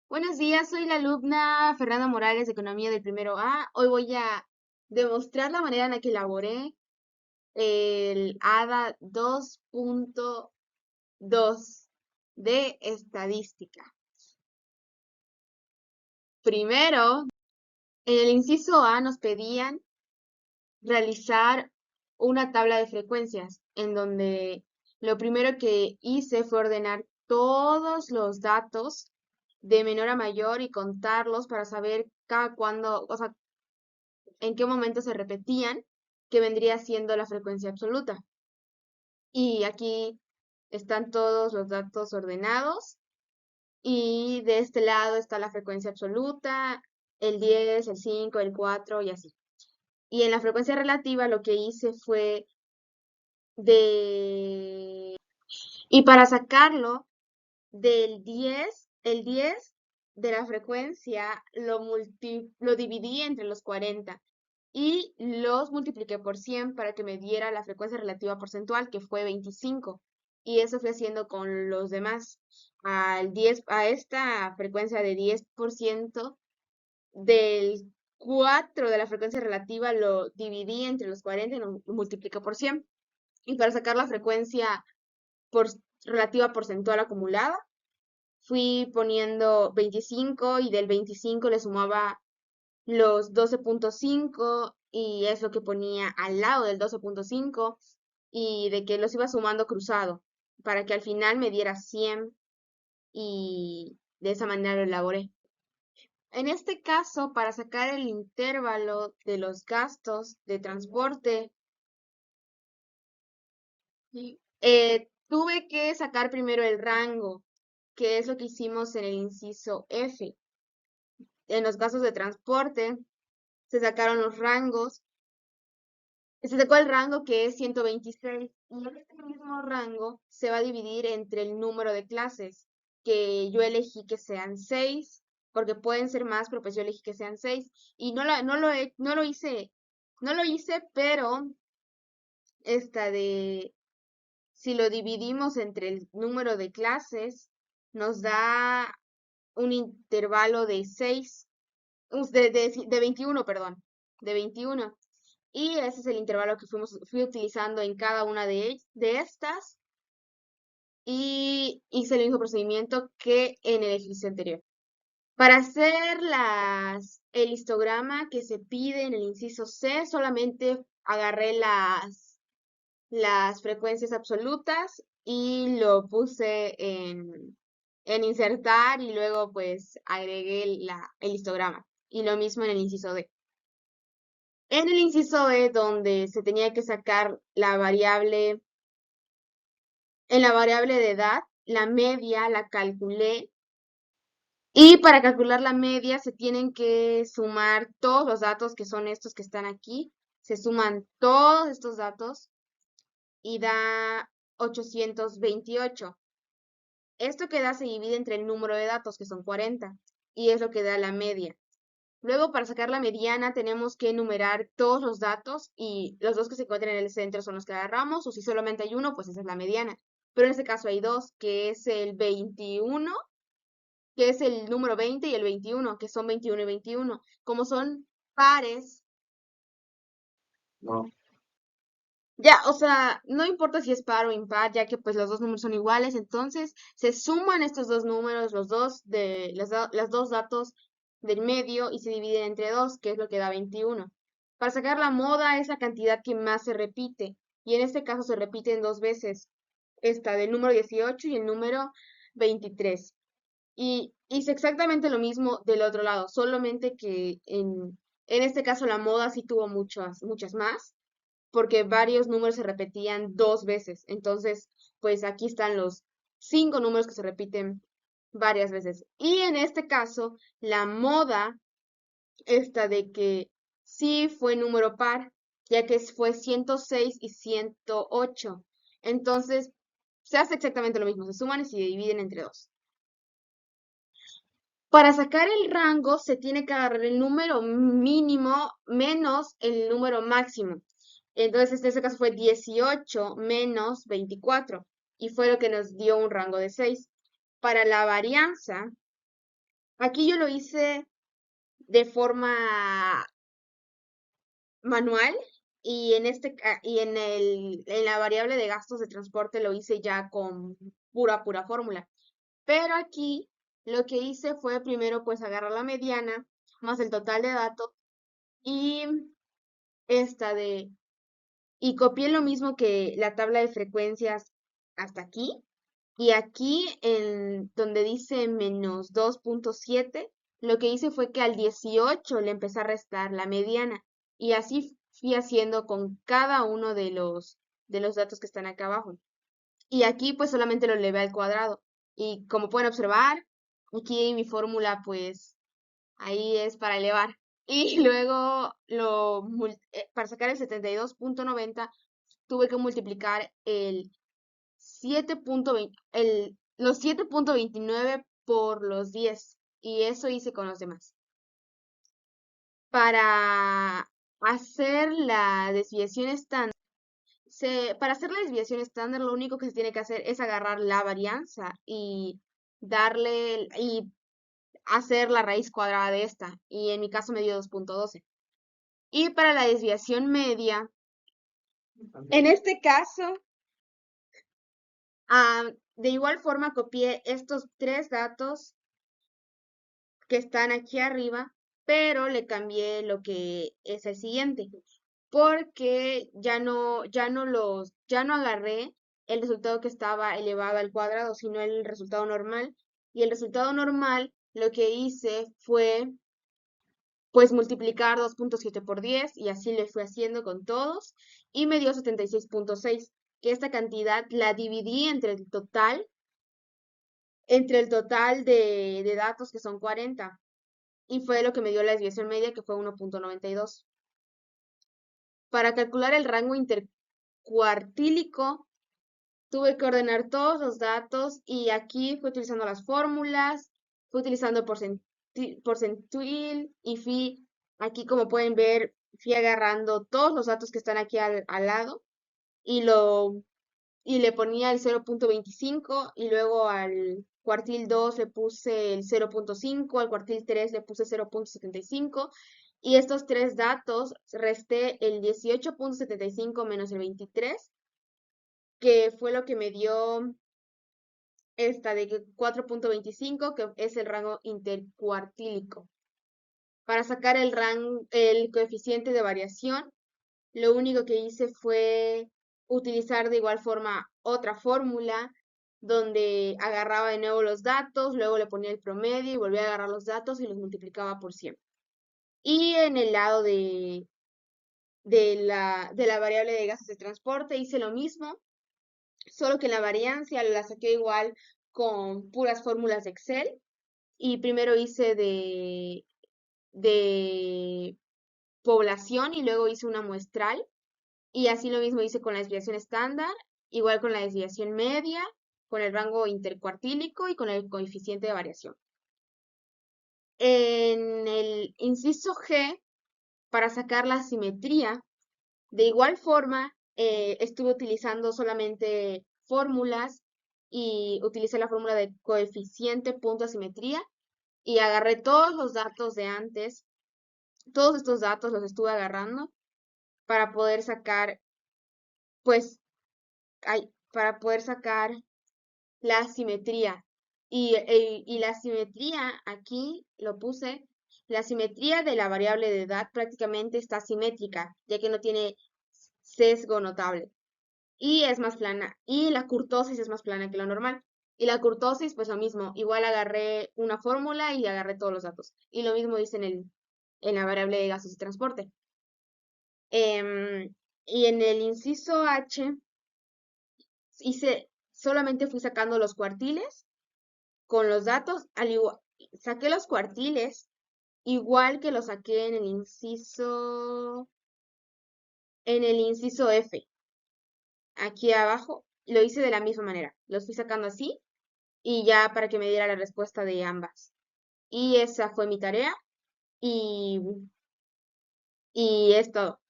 Buenos días, soy la alumna Fernanda Morales de Economía del primero A. Hoy voy a demostrar la manera en la que elaboré el ADA 2.2 de estadística. Primero, en el inciso A nos pedían realizar una tabla de frecuencias, en donde lo primero que hice fue ordenar todos los datos de menor a mayor y contarlos para saber cada cuándo, o sea, en qué momento se repetían, que vendría siendo la frecuencia absoluta. Y aquí están todos los datos ordenados y de este lado está la frecuencia absoluta, el 10, el 5, el 4 y así. Y en la frecuencia relativa lo que hice fue de... Y para sacarlo del 10, el 10 de la frecuencia lo dividí entre los 40 y los multipliqué por 100 para que me diera la frecuencia relativa porcentual, que fue 25. Y eso fui haciendo con los demás. A esta frecuencia de 10% del 4 de la frecuencia relativa lo dividí entre los 40 y lo multipliqué por 100. Y para sacar la frecuencia por, relativa porcentual acumulada, fui poniendo 25 y del 25 le sumaba los 12.5 y es lo que ponía al lado del 12.5 y de que los iba sumando cruzado para que al final me diera 100 y de esa manera lo elaboré. En este caso, para sacar el intervalo de los gastos de transporte, tuve que sacar primero el rango, que es lo que hicimos en el inciso F. En los gastos de transporte se sacaron los rangos. Se sacó el rango que es 126 y este mismo rango se va a dividir entre el número de clases que yo elegí que sean 6 porque pueden ser más, pero pues yo elegí que sean 6 y no lo hice, pero esta de, si lo dividimos entre el número de clases, nos da un intervalo de 6, de 21, perdón, de 21. Y ese es el intervalo que fui utilizando en cada una de estas y hice el mismo procedimiento que en el ejercicio anterior. Para hacer el histograma que se pide en el inciso C, solamente agarré las frecuencias absolutas y lo puse en insertar y luego pues agregué el histograma. Y lo mismo en el inciso D. En el inciso E, donde se tenía que sacar la variable, en la variable de edad, la media la calculé. Y para calcular la media se tienen que sumar todos los datos que son estos que están aquí. Se suman todos estos datos y da 828. Esto que da se divide entre el número de datos, que son 40, y es lo que da la media. Luego, para sacar la mediana, tenemos que enumerar todos los datos y los dos que se encuentran en el centro son los que agarramos, o si solamente hay uno, pues esa es la mediana. Pero en este caso hay dos, que es el 21, que es el número 20 y el 21, que son 21 y 21. Como son pares, No. ya, o sea, no importa si es par o impar, ya que pues los dos números son iguales, entonces se suman estos dos números, las dos datos del medio y se dividen entre dos, que es lo que da 21. Para sacar la moda es la cantidad que más se repite, y en este caso se repiten dos veces, esta del número 18 y el número 23. Y hice exactamente lo mismo del otro lado, solamente que en este caso la moda sí tuvo muchas más porque varios números se repetían dos veces. Entonces, pues aquí están los 5 números que se repiten varias veces. Y en este caso, la moda, esta de que sí fue número par, ya que fue 106 y 108. Entonces, se hace exactamente lo mismo, se suman y se dividen entre dos. Para sacar el rango se tiene que agarrar el número mínimo menos el número máximo. Entonces, en este caso fue 18 menos 24 y fue lo que nos dio un rango de 6. Para la varianza, Aquí yo lo hice de forma manual y en la variable de gastos de transporte lo hice ya con pura fórmula. Pero aquí lo que hice fue primero pues agarrar la mediana más el total de datos y esta de y copié lo mismo que la tabla de frecuencias hasta aquí. Y aquí en donde dice -2.7, lo que hice fue que al 18 le empecé a restar la mediana. Y así fui haciendo con cada uno de los datos que están acá abajo. Y aquí pues solamente lo elevé al cuadrado. Y como pueden observar, aquí mi fórmula pues ahí es para elevar. Y luego para sacar el 72.90 tuve que multiplicar el 7.20, los 7.29 por los 10. Y eso hice con los demás. Para hacer la desviación estándar, para hacer la desviación estándar, lo único que se tiene que hacer es agarrar la varianza y hacer la raíz cuadrada de esta. Y en mi caso me dio 2.12. Y para la desviación media, en este caso, de igual forma copié estos tres datos que están aquí arriba, pero le cambié lo que es el siguiente, porque ya no agarré el resultado que estaba elevado al cuadrado, sino el resultado normal. Y el resultado normal, lo que hice fue pues multiplicar 2.7 por 10 y así le fui haciendo con todos y me dio 76.6, que esta cantidad la dividí entre el total de datos que son 40 y fue lo que me dio la desviación media que fue 1.92. Para calcular el rango intercuartílico tuve que ordenar todos los datos y aquí fui utilizando las fórmulas, fui utilizando porcentil y aquí como pueden ver, fui agarrando todos los datos que están aquí al lado y y le ponía el 0.25 y luego al cuartil 2 le puse el 0.5, al cuartil 3 le puse 0.75 y estos tres datos resté el 18.75 menos el 23, que fue lo que me dio esta de 4.25, que es el rango intercuartílico. Para sacar el coeficiente de variación, lo único que hice fue utilizar de igual forma otra fórmula donde agarraba de nuevo los datos, luego le ponía el promedio y volvía a agarrar los datos y los multiplicaba por 100. Y en el lado de la variable de gastos de transporte hice lo mismo, solo que en la variancia la saqué igual con puras fórmulas de Excel. Y primero hice de población y luego hice una muestral. Y así lo mismo hice con la desviación estándar, igual con la desviación media, con el rango intercuartílico y con el coeficiente de variación. En el inciso G, para sacar la simetría, de igual forma, estuve utilizando solamente fórmulas y utilicé la fórmula de coeficiente punto asimetría y agarré todos los datos de antes, todos estos datos los estuve agarrando para poder sacar, pues, para poder sacar la simetría. Y la simetría, aquí lo puse, la simetría de la variable de edad prácticamente está simétrica, ya que no tiene sesgo notable. Y es más plana. Y la curtosis es más plana que lo normal. Y la curtosis, pues lo mismo. Igual agarré una fórmula y agarré todos los datos. Y lo mismo dice en la variable de gastos de transporte. Y en el inciso H, solamente fui sacando los cuartiles con los datos, saqué los cuartiles igual que los saqué en el inciso F, aquí abajo, lo hice de la misma manera, los fui sacando así y ya para que me diera la respuesta de ambas. Y esa fue mi tarea y, y es todo.